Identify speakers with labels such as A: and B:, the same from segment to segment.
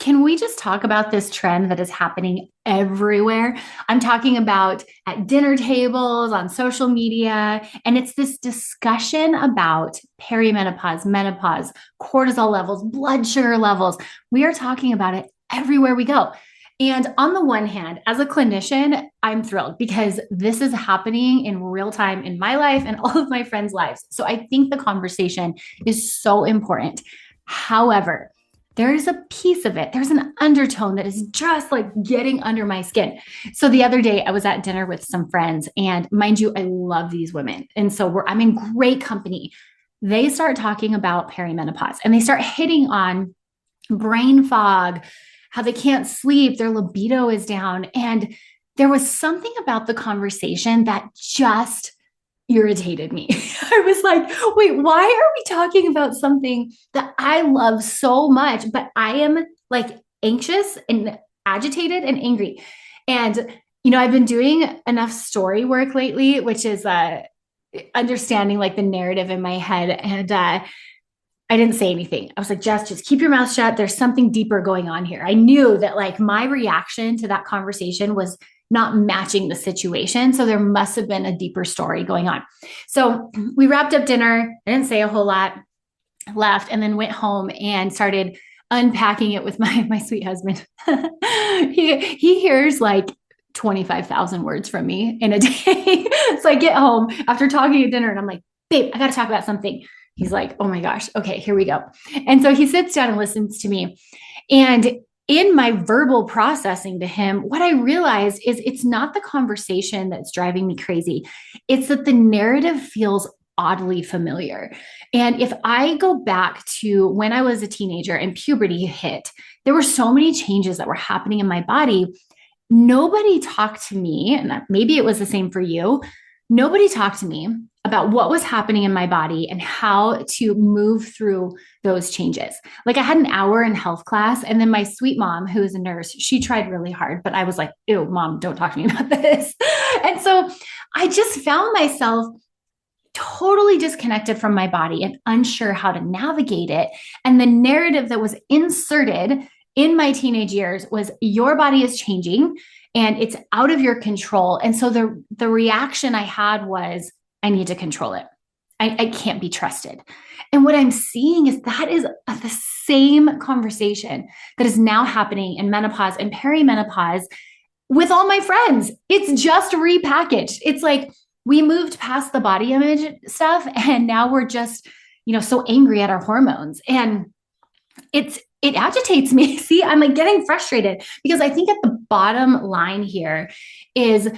A: Can we just talk about this trend that is happening everywhere? I'm talking about at dinner tables, on social media, and it's this discussion about perimenopause, menopause, cortisol levels, blood sugar levels. We are talking about it everywhere we go. And on the one hand, as a clinician, I'm thrilled because this is happening in real time in my life and all of my friends' lives. So I think the conversation is so important. However, there is a piece of it. There's an undertone that is just like getting under my skin. So the other day I was at dinner with some friends, and mind you, I love these women. And so I'm in great company. They start talking about perimenopause and they start hitting on brain fog, how they can't sleep, their libido is down. And there was something about the conversation that just irritated me. I was like, wait, why are we talking about something that I love so much, but I am like anxious and agitated and angry? And, I've been doing enough story work lately, which is understanding like the narrative in my head. And I didn't say anything. I was like, Jess, just keep your mouth shut. There's something deeper going on here. I knew that like my reaction to that conversation was not matching the situation. So there must have been a deeper story going on. So we wrapped up dinner. I didn't say a whole lot, left, and then went home and started unpacking it with my sweet husband. he hears like 25,000 words from me in a day. So I get home after talking at dinner and I'm like, babe, I got to talk about something. He's like, oh my gosh, okay, here we go. And so he sits down and listens to me. And in my verbal processing to him, what I realized is it's not the conversation that's driving me crazy. It's that the narrative feels oddly familiar. And if I go back to when I was a teenager and puberty hit, there were so many changes that were happening in my body. Nobody talked to me, and maybe it was the same for you. Nobody talked to me about what was happening in my body and how to move through those changes. Like I had an hour in health class, and then my sweet mom, who is a nurse, she tried really hard, but I was like, ew, mom, don't talk to me about this. And so I just found myself totally disconnected from my body and unsure how to navigate it. And the narrative that was inserted in my teenage years was your body is changing and it's out of your control. And so the reaction I had was, I need to control it. I can't be trusted. And what I'm seeing is that is the same conversation that is now happening in menopause and perimenopause with all my friends. It's just repackaged. It's like we moved past the body image stuff and now we're just, so angry at our hormones. And it agitates me. See, I'm like getting frustrated because I think at the bottom line here is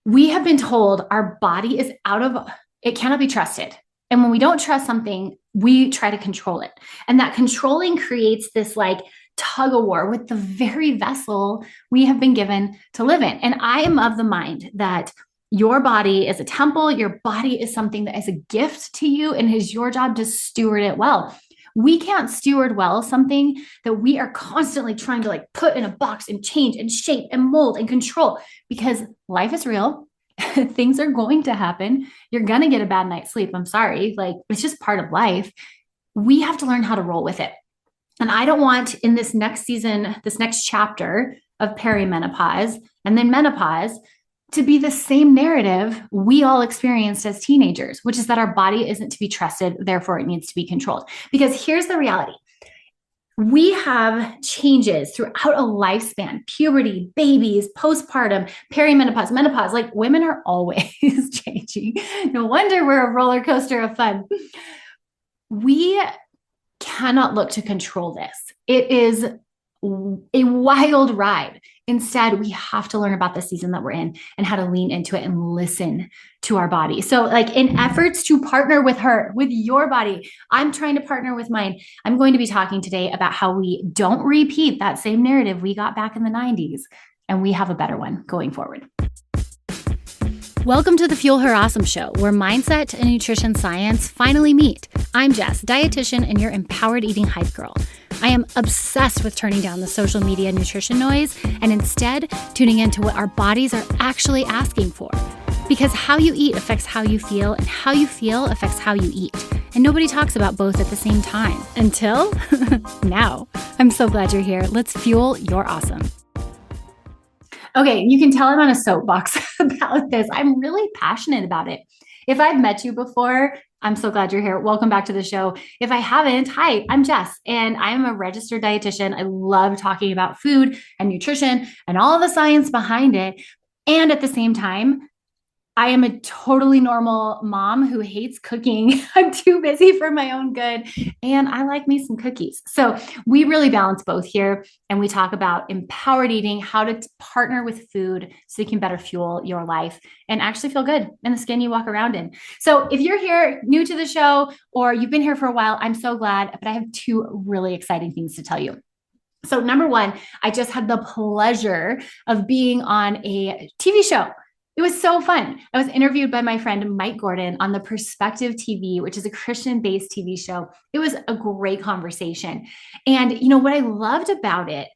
A: we have been told our body is it cannot be trusted. And when we don't trust something, we try to control it. And that controlling creates this like tug of war with the very vessel we have been given to live in. And I am of the mind that your body is a temple. Your body is something that is a gift to you and it is your job to steward it well. We can't steward well something that we are constantly trying to like put in a box and change and shape and mold and control because life is real. Things are going to happen. You're going to get a bad night's sleep. I'm sorry. Like it's just part of life. We have to learn how to roll with it. And I don't want in this next season, this next chapter of perimenopause and then menopause to be the same narrative we all experienced as teenagers, which is that our body isn't to be trusted, therefore it needs to be controlled. Because here's the reality. We have changes throughout a lifespan, puberty, babies, postpartum, perimenopause, menopause, like women are always changing. No wonder we're a roller coaster of fun. We cannot look to control this. It is a wild ride. Instead, we have to learn about the season that we're in and how to lean into it and listen to our body. So like in efforts to partner with your body, I'm trying to partner with mine. I'm going to be talking today about how we don't repeat that same narrative we got back in the 90s and we have a better one going forward. Welcome to the Fuel Her Awesome Show, where mindset and nutrition science finally meet. I'm Jess, dietitian and your empowered eating hype girl. I am obsessed with turning down the social media nutrition noise and instead tuning into what our bodies are actually asking for. Because how you eat affects how you feel, and how you feel affects how you eat. And nobody talks about both at the same time until now. I'm so glad you're here. Let's fuel your awesome. Okay, you can tell I'm on a soapbox about this. I'm really passionate about it. If I've met you before, I'm so glad you're here. Welcome back to the show. If I haven't, hi, I'm Jess, and I'm a registered dietitian. I love talking about food and nutrition and all the science behind it. And at the same time, I am a totally normal mom who hates cooking. I'm too busy for my own good, and I like me some cookies. So we really balance both here, and we talk about empowered eating, how to partner with food so you can better fuel your life and actually feel good in the skin you walk around in. So if you're here new to the show or you've been here for a while, I'm so glad, but I have two really exciting things to tell you. So number one, I just had the pleasure of being on a TV show. It was so fun. I was interviewed by my friend Mike Gordon on the Perspective TV, which is a Christian-based TV show. It was a great conversation. And you know what I loved about it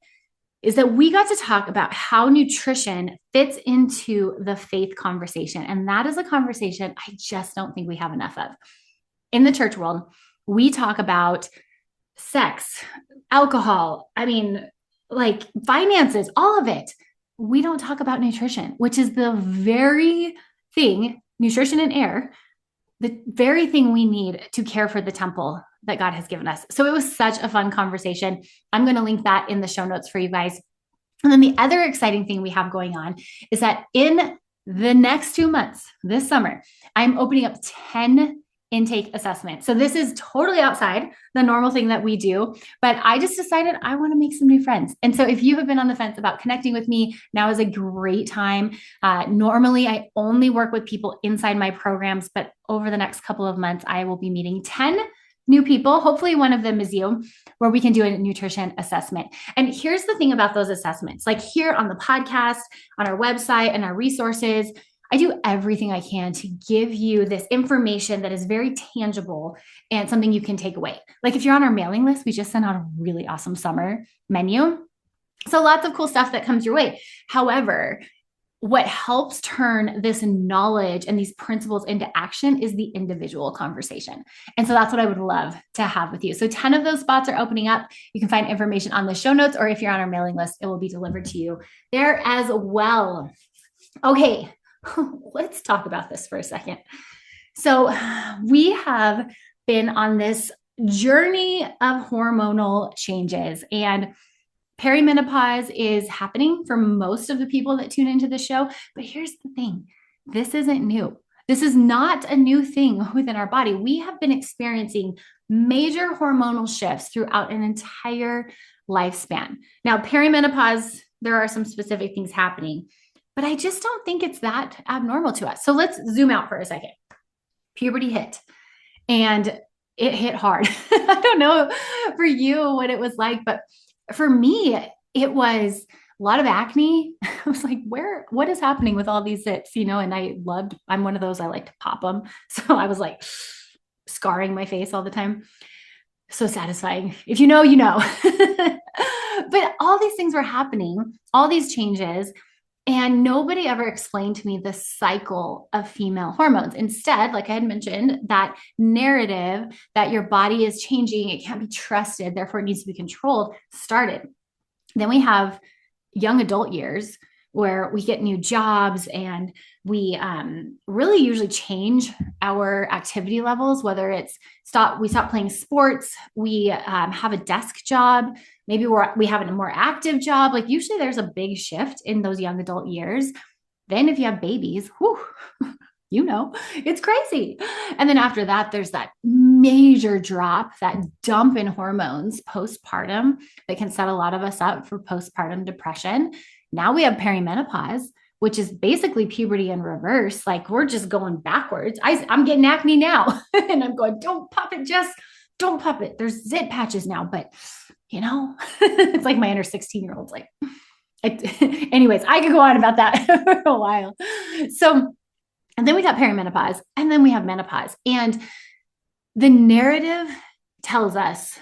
A: is that we got to talk about how nutrition fits into the faith conversation. And that is a conversation I just don't think we have enough of. In the church world, we talk about sex, alcohol, like finances, all of it. We don't talk about nutrition, which is the very thing, nutrition and air, the very thing we need to care for the temple that God has given us. So it was such a fun conversation. I'm going to link that in the show notes for you guys. And then the other exciting thing we have going on is that in the next 2 months, this summer, I'm opening up 10 intake assessment. So this is totally outside the normal thing that we do, but I just decided I want to make some new friends. And so if you have been on the fence about connecting with me, now is a great time. Normally I only work with people inside my programs, but over the next couple of months, I will be meeting 10 new people. Hopefully one of them is you, where we can do a nutrition assessment. And here's the thing about those assessments, like here on the podcast, on our website and our resources, I do everything I can to give you this information that is very tangible and something you can take away. Like if you're on our mailing list, we just sent out a really awesome summer menu. So lots of cool stuff that comes your way. However, what helps turn this knowledge and these principles into action is the individual conversation. And so that's what I would love to have with you. So 10 of those spots are opening up. You can find information on the show notes, or if you're on our mailing list, it will be delivered to you there as well. Okay. Let's talk about this for a second. So we have been on this journey of hormonal changes, and perimenopause is happening for most of the people that tune into the show. But here's the thing. This isn't new. This is not a new thing within our body. We have been experiencing major hormonal shifts throughout an entire lifespan. Now, perimenopause, there are some specific things happening, but I just don't think it's that abnormal to us. So let's zoom out for a second. Puberty hit, and it hit hard. I don't know for you what it was like, but for me, it was a lot of acne. I was like, what is happening with all these zits, and I'm one of those, I like to pop them. So I was like scarring my face all the time. So satisfying. If you know, you know. But all these things were happening, all these changes, and nobody ever explained to me the cycle of female hormones. Instead, like I had mentioned, that narrative that your body is changing, it can't be trusted, therefore it needs to be controlled, started. Then we have young adult years where we get new jobs and we really usually change our activity levels, whether it's we stop playing sports, we have a desk job, maybe we have a more active job. Like usually there's a big shift in those young adult years. Then if you have babies, it's crazy. And then after that, there's that major drop, that dump in hormones postpartum that can set a lot of us up for postpartum depression. Now we have perimenopause, which is basically puberty in reverse. Like we're just going backwards. I'm getting acne now. And I'm going, don't pop it, Jess. Don't pop it. There's zit patches now, but it's like my inner 16-year-old's like, anyways, I could go on about that for a while. So, and then we got perimenopause, and then we have menopause. And the narrative tells us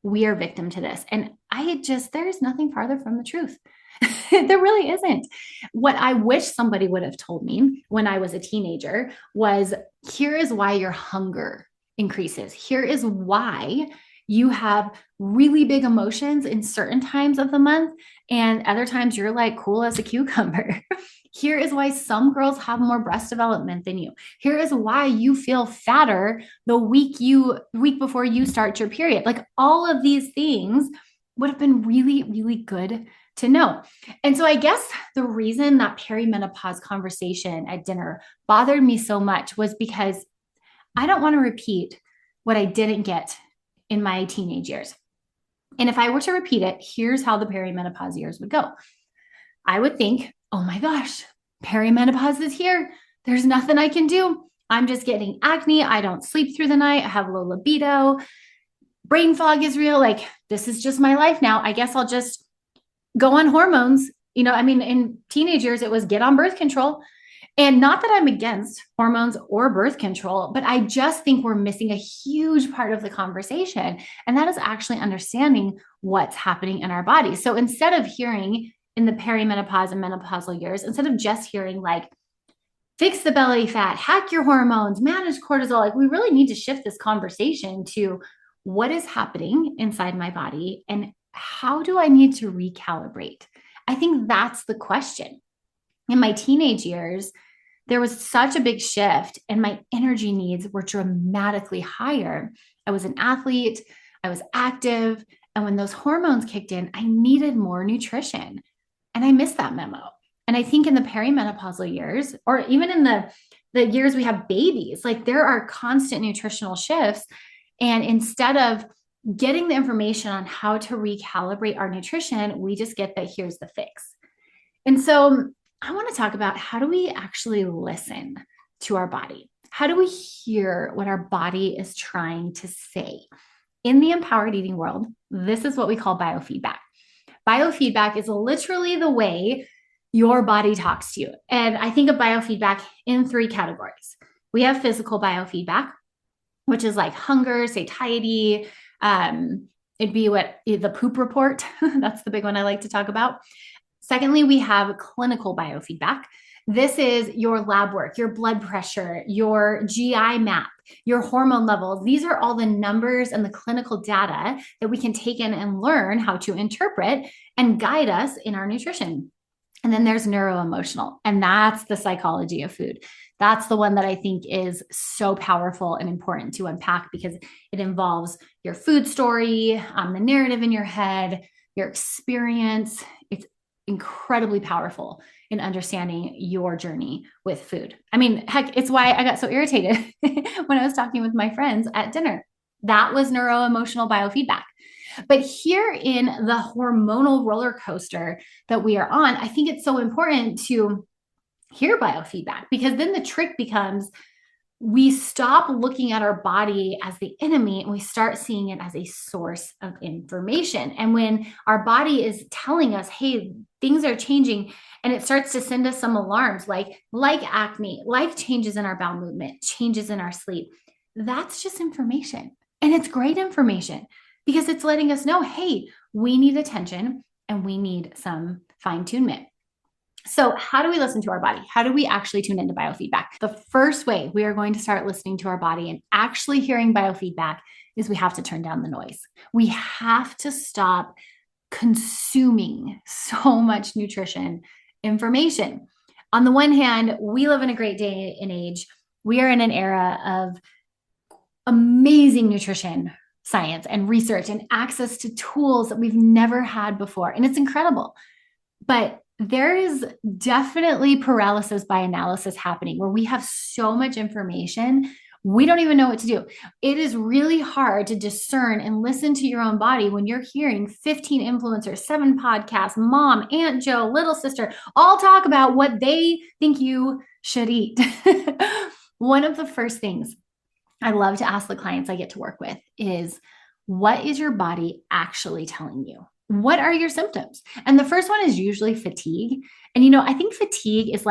A: we are victim to this. And there's nothing farther from the truth. There really isn't. What I wish somebody would have told me when I was a teenager was, here is why your hunger increases. Here is why you have really big emotions in certain times of the month, and other times you're like cool as a cucumber. Here is why some girls have more breast development than you. Here is why you feel fatter the week before you start your period. Like, all of these things would have been really, really good to know. And so I guess the reason that perimenopause conversation at dinner bothered me so much was because I don't want to repeat what I didn't get in my teenage years. And if I were to repeat it, here's how the perimenopause years would go. I would think, oh my gosh, perimenopause is here. There's nothing I can do. I'm just getting acne. I don't sleep through the night. I have low libido. Brain fog is real. Like, this is just my life now. I guess I'll just go on hormones. In teenage years, it was get on birth control. And not that I'm against hormones or birth control, but I just think we're missing a huge part of the conversation. And that is actually understanding what's happening in our body. So instead of hearing in the perimenopause and menopausal years, instead of just hearing like, fix the belly fat, hack your hormones, manage cortisol, like, we really need to shift this conversation to what is happening inside my body and how do I need to recalibrate? I think that's the question. In my teenage years, there was such a big shift and my energy needs were dramatically higher. I was an athlete, I was active, and when those hormones kicked in, I needed more nutrition. And I missed that memo. And I think in the perimenopausal years, or even in the years we have babies, like, there are constant nutritional shifts. And instead of getting the information on how to recalibrate our nutrition, we just get that here's the fix. And so I want to talk about, how do we actually listen to our body? How do we hear what our body is trying to say? In the empowered eating world, this is what we call biofeedback. Biofeedback is literally the way your body talks to you. And I think of biofeedback in 3 categories. We have physical biofeedback, which is like hunger, satiety. It'd be the poop report. That's the big one I like to talk about. Secondly, we have clinical biofeedback. This is your lab work, your blood pressure, your GI map, your hormone levels. These are all the numbers and the clinical data that we can take in and learn how to interpret and guide us in our nutrition. And then there's neuroemotional, and that's the psychology of food. That's the one that I think is so powerful and important to unpack, because it involves your food story, the narrative in your head, your experience. It's incredibly powerful in understanding your journey with food. I mean, heck, it's why I got so irritated when I was talking with my friends at dinner. That was neuroemotional biofeedback. But here in the hormonal roller coaster that we are on, I think it's so important to hear biofeedback, because then the trick becomes, we stop looking at our body as the enemy and we start seeing it as a source of information. And when our body is telling us, hey, things are changing, and it starts to send us some alarms like acne, like changes in our bowel movement, changes in our sleep, that's just information. And it's great information, because it's letting us know, hey, we need attention and we need some fine-tunement. So how do we listen to our body? How do we actually tune into biofeedback? The first way we are going to start listening to our body and actually hearing biofeedback is we have to turn down the noise. We have to stop consuming so much nutrition information. On the one hand, we live in a great day and age. We are in an era of amazing nutrition science and research and access to tools that we've never had before. And it's incredible. But there is definitely paralysis by analysis happening, where we have so much information, we don't even know what to do. It is really hard to discern and listen to your own body when you're hearing 15 influencers, 7 podcasts, mom, Aunt Joe, little sister, all talk about what they think you should eat. One of the first things I love to ask the clients I get to work with is, what is your body actually telling you? What are your symptoms? And the first one is usually fatigue. And, I think fatigue is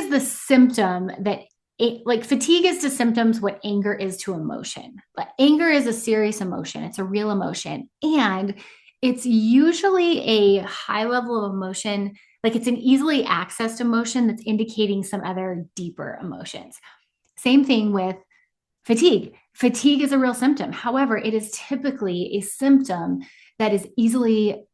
A: the symptom that like fatigue is to symptoms what anger is to emotion. But anger is a serious emotion. It's a real emotion. And it's usually a high level of emotion, like it's an easily accessed emotion that's indicating some other deeper emotions. Same thing with fatigue. Fatigue is a real symptom. However, it is typically a symptom that is easily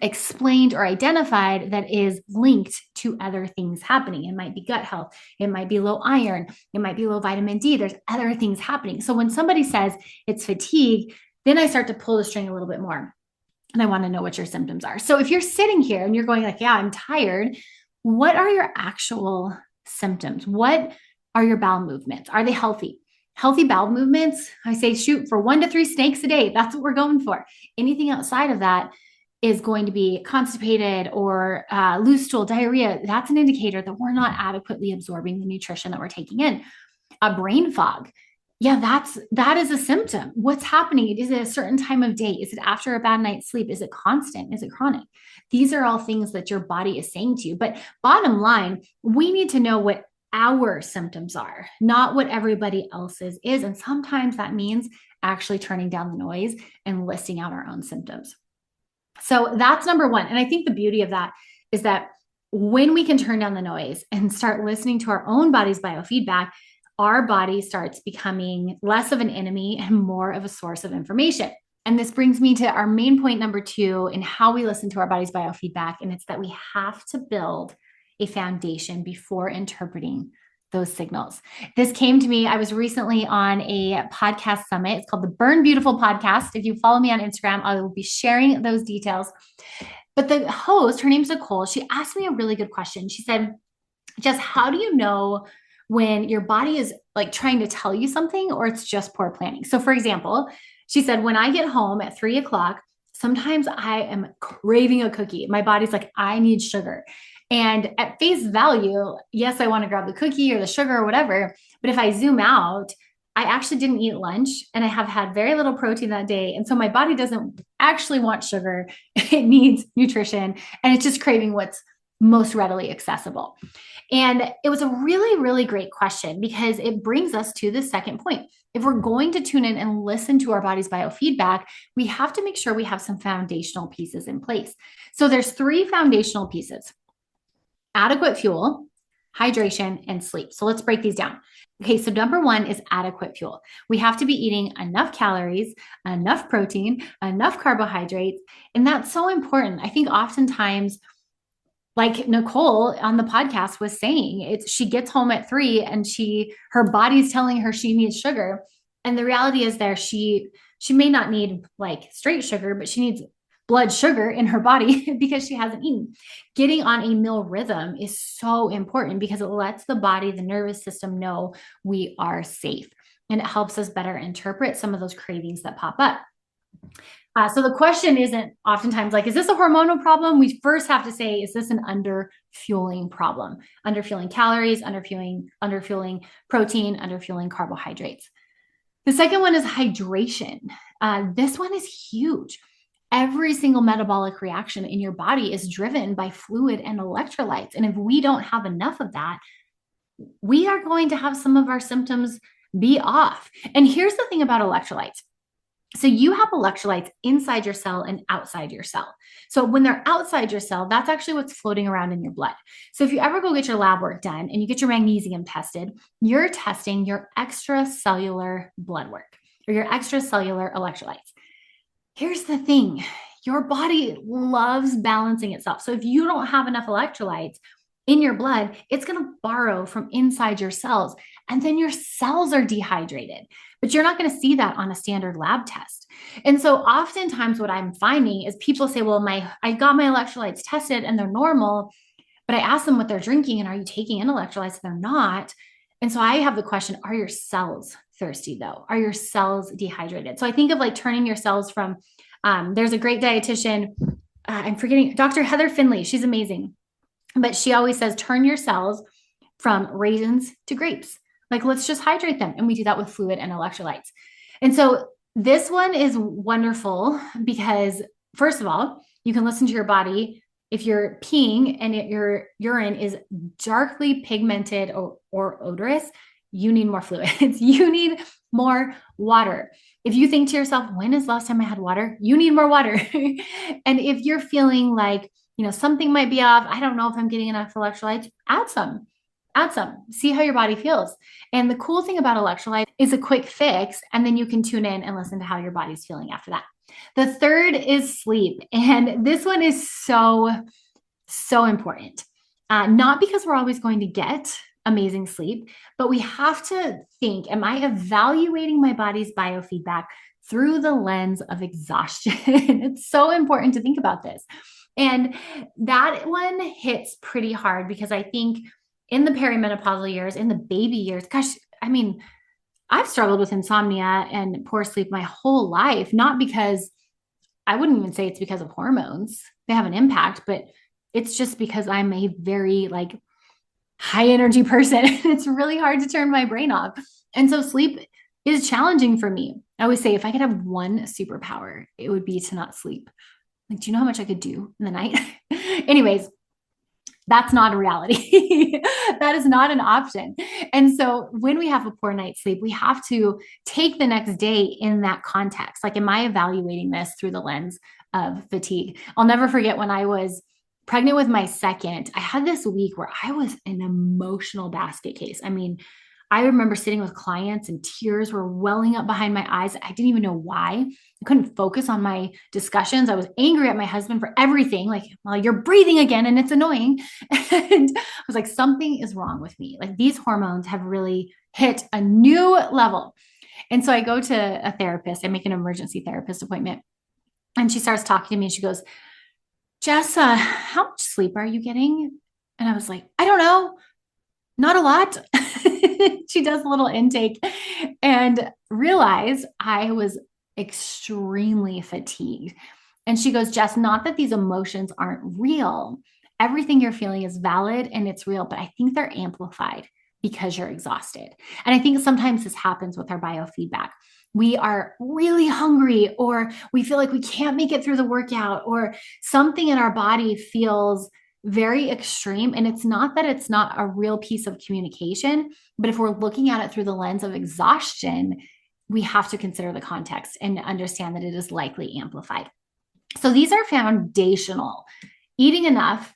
A: explained or identified that is linked to other things happening. It might be gut health. It might be low iron. It might be low vitamin D. There's other things happening. So when somebody says it's fatigue, then I start to pull the string a little bit more. And I want to know what your symptoms are. So if you're sitting here and you're going like, yeah, I'm tired, what are your actual symptoms? What are your bowel movements? Are they healthy? Healthy bowel movements, I say shoot for 1 to 3 snakes a day. That's what we're going for. Anything outside of that is going to be constipated or loose stool, diarrhea. That's an indicator that we're not adequately absorbing the nutrition that we're taking in. A brain fog. Yeah, that is a symptom. What's happening? Is it a certain time of day? Is it after a bad night's sleep? Is it constant? Is it chronic? These are all things that your body is saying to you. But bottom line, we need to know what our symptoms are, not what everybody else's is. And sometimes that means actually turning down the noise and listing out our own symptoms. So that's number one. And I think the beauty of that is that when we can turn down the noise and start listening to our own body's biofeedback, our body starts becoming less of an enemy and more of a source of information. And this brings me to our main point number 2 in how we listen to our body's biofeedback. And it's that we have to build a foundation before interpreting those signals. This came to me. I was recently on a podcast summit. It's called the Burn Beautiful Podcast. If you follow me on Instagram, I will be sharing those details. But the host, her name's Nicole, she asked me a really good question. She said, Jess, how do you know when your body is like trying to tell you something or it's just poor planning? So for example, she said, when I get home at 3:00, sometimes I am craving a cookie. My body's like, I need sugar. And at face value, yes, I want to grab the cookie or the sugar or whatever. But if I zoom out, I actually didn't eat lunch and I have had very little protein that day. And so my body doesn't actually want sugar. It needs nutrition and it's just craving what's most readily accessible. And it was a really, really great question because it brings us to the second point. If we're going to tune in and listen to our body's biofeedback, we have to make sure we have some foundational pieces in place. So there's 3 foundational pieces: adequate fuel, hydration, and sleep. So let's break these down. Okay, so number 1 is adequate fuel. We have to be eating enough calories, enough protein, enough carbohydrates. And that's so important. I think oftentimes, like Nicole on the podcast was saying, she gets home at 3 and her body's telling her she needs sugar. And the reality is she may not need like straight sugar, but she needs blood sugar in her body because she hasn't eaten. Getting on a meal rhythm is so important because it lets the body, the nervous system know we are safe. And it helps us better interpret some of those cravings that pop up. So the question isn't oftentimes like, is this a hormonal problem? We first have to say, is this an underfueling problem? Underfueling calories, underfueling protein, underfueling carbohydrates. The second one is hydration. This one is huge. Every single metabolic reaction in your body is driven by fluid and electrolytes. And if we don't have enough of that, we are going to have some of our symptoms be off. And here's the thing about electrolytes. So you have electrolytes inside your cell and outside your cell. So when they're outside your cell, that's actually what's floating around in your blood. So if you ever go get your lab work done and you get your magnesium tested, you're testing your extracellular blood work or your extracellular electrolytes. Here's the thing, your body loves balancing itself. So if you don't have enough electrolytes in your blood, it's going to borrow from inside your cells, and then your cells are dehydrated. But you're not going to see that on a standard lab test. And so oftentimes what I'm finding is people say, well, I got my electrolytes tested and they're normal, but I ask them what they're drinking and are you taking in electrolytes? And they're not. And so I have the question, are your cells thirsty though? Are your cells dehydrated? So I think of like turning your cells from, there's a great dietitian, I'm forgetting, Dr. Heather Finley, she's amazing. But she always says, turn your cells from raisins to grapes. Like, let's just hydrate them. And we do that with fluid and electrolytes. And so this one is wonderful because, first of all, you can listen to your body. If you're peeing and your urine is darkly pigmented or odorous, you need more fluids. You need more water. If you think to yourself, when is the last time I had water? You need more water. And if you're feeling like, something might be off, I don't know if I'm getting enough electrolytes, add some. See how your body feels. And the cool thing about electrolytes is a quick fix, and then you can tune in and listen to how your body's feeling after that. The third is sleep. And this one is so, so important. Not because we're always going to get amazing sleep, but we have to think, am I evaluating my body's biofeedback through the lens of exhaustion? It's so important to think about this. And that one hits pretty hard because I think in the perimenopausal years, in the baby years, gosh, I mean, I've struggled with insomnia and poor sleep my whole life, not because I wouldn't even say it's because of hormones. They have an impact, but it's just because I'm a very high energy person. It's really hard to turn my brain off. And so sleep is challenging for me. I always say if I could have one superpower, it would be to not sleep. Do you know how much I could do in the night? Anyways, that's not a reality. That is not an option. And so when we have a poor night's sleep, we have to take the next day in that context. Am I evaluating this through the lens of fatigue? I'll never forget when I was pregnant with my second, I had this week where I was an emotional basket case. I mean, I remember sitting with clients and tears were welling up behind my eyes. I didn't even know why. I couldn't focus on my discussions. I was angry at my husband for everything. Well, you're breathing again and it's annoying. And I was like, something is wrong with me. These hormones have really hit a new level. And so I go to a therapist. I make an emergency therapist appointment. And she starts talking to me and she goes, Jess, how much sleep are you getting? And I was like, I don't know, not a lot. She does a little intake and realized I was extremely fatigued. And she goes, Jess, not that these emotions aren't real. Everything you're feeling is valid and it's real, but I think they're amplified because you're exhausted. And I think sometimes this happens with our biofeedback. We are really hungry, or we feel like we can't make it through the workout, or something in our body feels very extreme. And it's not that it's not a real piece of communication, but if we're looking at it through the lens of exhaustion, we have to consider the context and understand that it is likely amplified. So these are foundational. Eating enough,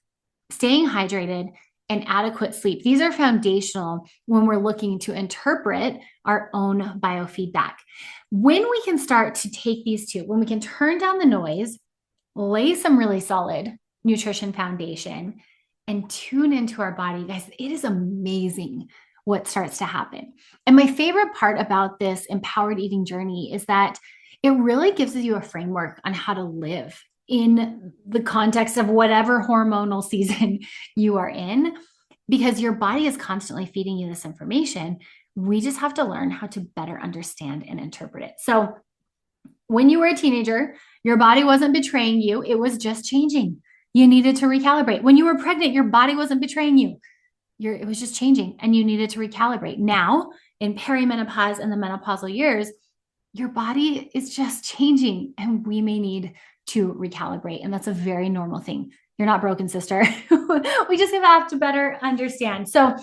A: staying hydrated, and adequate sleep. These are foundational when we're looking to interpret our own biofeedback. When we can start to take these two, when we can turn down the noise, lay some really solid nutrition foundation, and tune into our body, guys, it is amazing what starts to happen. And my favorite part about this empowered eating journey is that it really gives you a framework on how to live in the context of whatever hormonal season you are in, because your body is constantly feeding you this information. We just have to learn how to better understand and interpret it. So when you were a teenager, your body wasn't betraying you. It was just changing. You needed to recalibrate. When you were pregnant, your body wasn't betraying you. It was just changing and you needed to recalibrate. Now, in perimenopause and the menopausal years, your body is just changing and we may need to recalibrate. And that's a very normal thing. You're not broken, sister. We just have to better understand. So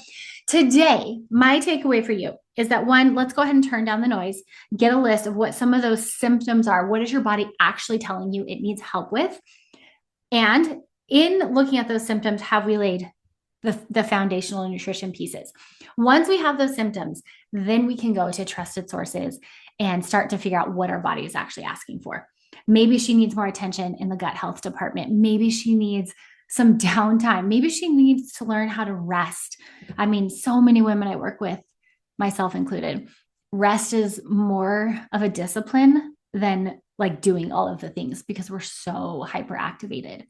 A: today, my takeaway for you is that one, let's go ahead and turn down the noise, get a list of what some of those symptoms are. What is your body actually telling you it needs help with? And in looking at those symptoms, have we laid the foundational nutrition pieces? Once we have those symptoms, then we can go to trusted sources and start to figure out what our body is actually asking for. Maybe she needs more attention in the gut health department. Maybe she needs some downtime. Maybe she needs to learn how to rest. I mean, so many women I work with, myself included, rest is more of a discipline than doing all of the things because we're so hyperactivated.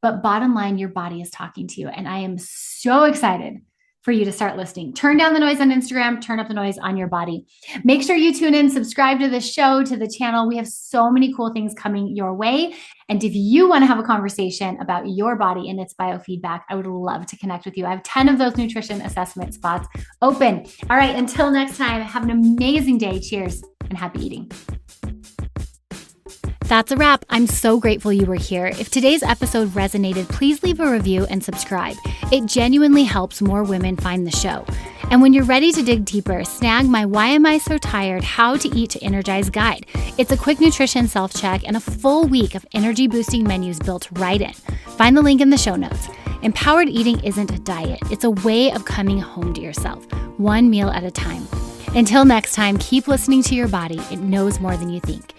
A: But bottom line, your body is talking to you. And I am so excited for you to start listening. Turn down the noise on Instagram, turn up the noise on your body. Make sure you tune in, subscribe to the show, to the channel. We have so many cool things coming your way. And if you want to have a conversation about your body and its biofeedback, I would love to connect with you. I have 10 of those nutrition assessment spots open. All right, until next time, have an amazing day. Cheers and happy eating. That's a wrap. I'm so grateful you were here. If today's episode resonated, please leave a review and subscribe. It genuinely helps more women find the show. And when you're ready to dig deeper, snag my Why Am I So Tired? How to Eat to Energize guide. It's a quick nutrition self-check and a full week of energy-boosting menus built right in. Find the link in the show notes. Empowered eating isn't a diet. It's a way of coming home to yourself, one meal at a time. Until next time, keep listening to your body. It knows more than you think.